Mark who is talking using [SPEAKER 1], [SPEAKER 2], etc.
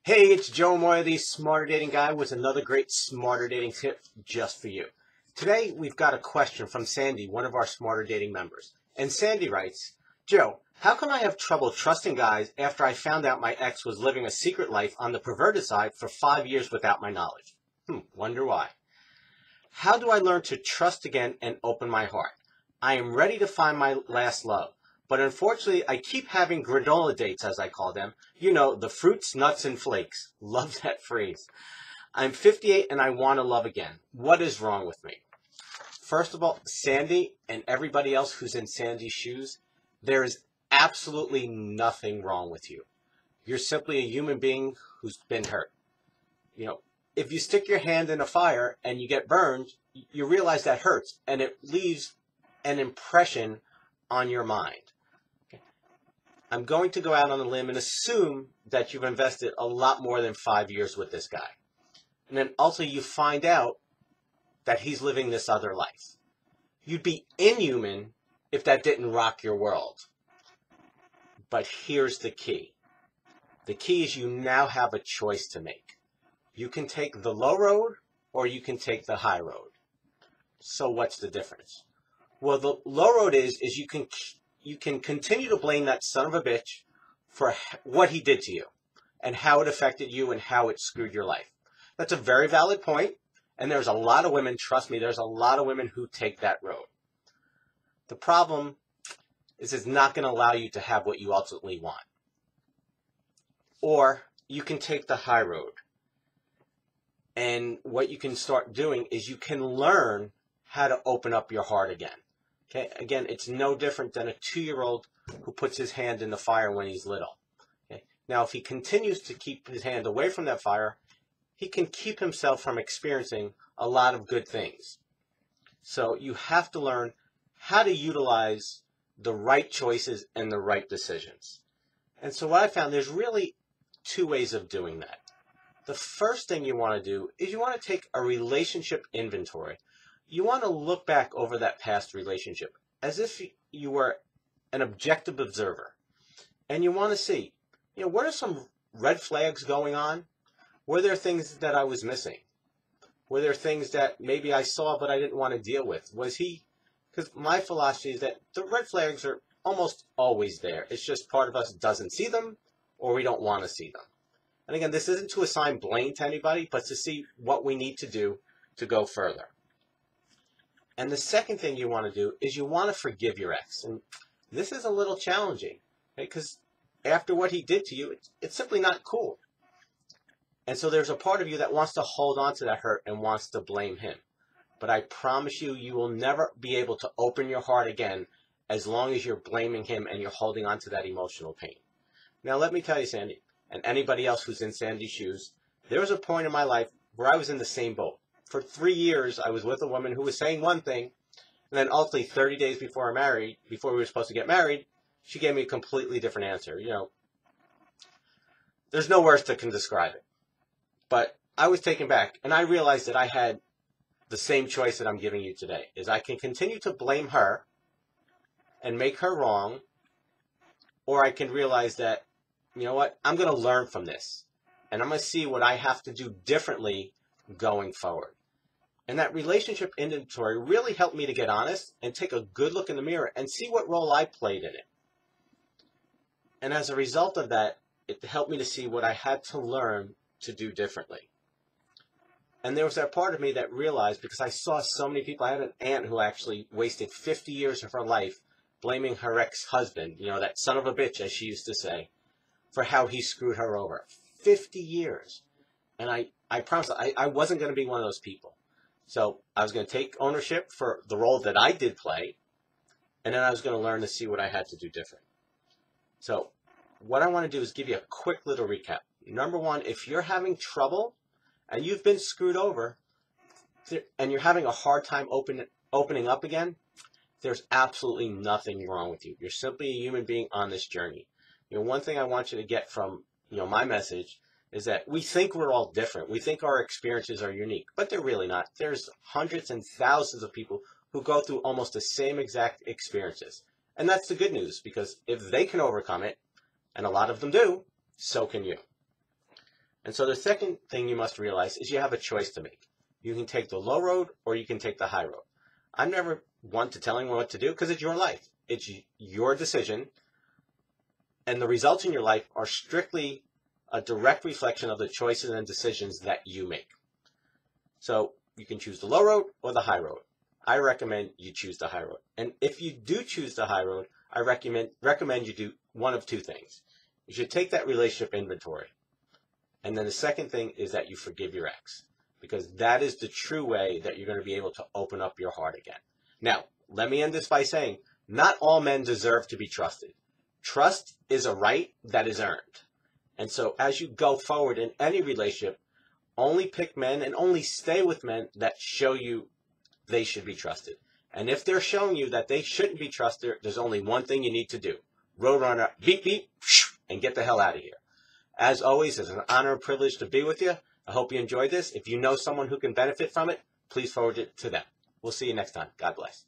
[SPEAKER 1] Hey, it's Joe Amoia, the Smarter Dating Guy, with another great Smarter Dating tip just for you. Today, we've got a question from Sandy, one of our Smarter Dating members. And Sandy writes, Joe, how come I have trouble trusting guys after I found out my ex was living a secret life on the perverted side for 5 years without my knowledge? Wonder why. How do I learn to trust again and open my heart? I am ready to find my last love. But unfortunately, I keep having granola dates, as I call them. You know, the fruits, nuts, and flakes. Love that phrase. I'm 58 and I want to love again. What is wrong with me? First of all, Sandy and everybody else who's in Sandy's shoes, there is absolutely nothing wrong with you. You're simply a human being who's been hurt. You know, if you stick your hand in a fire and you get burned, you realize that hurts and it leaves an impression on your mind. I'm going to go out on a limb and assume that you've invested a lot more than 5 years with this guy. And then also you find out that he's living this other life. You'd be inhuman if that didn't rock your world. But here's the key. The key is you now have a choice to make. You can take the low road or you can take the high road. So what's the difference? Well, the low road is you can continue to blame that son of a bitch for what he did to you and how it affected you and how it screwed your life. That's a very valid point, and there's a lot of women, trust me, there's a lot of women who take that road. The problem is it's not going to allow you to have what you ultimately want. Or you can take the high road. And what you can start doing is you can learn how to open up your heart again. Okay, again, it's no different than a 2-year-old who puts his hand in the fire when he's little. Okay? Now, if he continues to keep his hand away from that fire, he can keep himself from experiencing a lot of good things. So you have to learn how to utilize the right choices and the right decisions. And so what I found, there's really 2 ways of doing that. The first thing you want to do is you want to take a relationship inventory. You want to look back over that past relationship as if you were an objective observer. And you want to see, what are some red flags going on? Were there things that I was missing? Were there things that maybe I saw but I didn't want to deal with? Because my philosophy is that the red flags are almost always there. It's just part of us doesn't see them or we don't want to see them. And again, this isn't to assign blame to anybody, but to see what we need to do to go further. And the second thing you want to do is you want to forgive your ex. And this is a little challenging, because after what he did to you, it's simply not cool. And so there's a part of you that wants to hold on to that hurt and wants to blame him. But I promise you, you will never be able to open your heart again as long as you're blaming him and you're holding on to that emotional pain. Now, let me tell you, Sandy, and anybody else who's in Sandy's shoes, there was a point in my life where I was in the same boat. For 3 years, I was with a woman who was saying one thing, and then ultimately 30 days before we were supposed to get married, she gave me a completely different answer. There's no words that can describe it. But I was taken back, and I realized that I had the same choice that I'm giving you today, is I can continue to blame her and make her wrong, or I can realize that, I'm going to learn from this, and I'm going to see what I have to do differently going forward. And that relationship inventory really helped me to get honest and take a good look in the mirror and see what role I played in it. And as a result of that, it helped me to see what I had to learn to do differently. And there was that part of me that realized, because I saw so many people, I had an aunt who actually wasted 50 years of her life blaming her ex-husband, that son of a bitch, as she used to say, for how he screwed her over. 50 years. And I promised I wasn't going to be one of those people. So I was going to take ownership for the role that I did play, and then I was going to learn to see what I had to do different. So what I want to do is give you a quick little recap. Number 1, if you're having trouble and you've been screwed over and you're having a hard time opening up again, there's absolutely nothing wrong with you. You're simply a human being on this journey. One thing I want you to get from my message is that we think we're all different. We think our experiences are unique, but they're really not. There's hundreds and thousands of people who go through almost the same exact experiences. And that's the good news, because if they can overcome it, and a lot of them do, so can you. And so the second thing you must realize is you have a choice to make. You can take the low road or you can take the high road. I'm never one to tell anyone what to do because it's your life. It's your decision. And the results in your life are strictly a direct reflection of the choices and decisions that you make. So you can choose the low road or the high road. I recommend you choose the high road. And if you do choose the high road, I recommend you do one of two things. You should take that relationship inventory. And then the second thing is that you forgive your ex, because that is the true way that you're going to be able to open up your heart again. Now, let me end this by saying, not all men deserve to be trusted. Trust is a right that is earned. And so as you go forward in any relationship, only pick men and only stay with men that show you they should be trusted. And if they're showing you that they shouldn't be trusted, there's only one thing you need to do. Roadrunner, beep, beep, and get the hell out of here. As always, it's an honor and privilege to be with you. I hope you enjoyed this. If you know someone who can benefit from it, please forward it to them. We'll see you next time. God bless.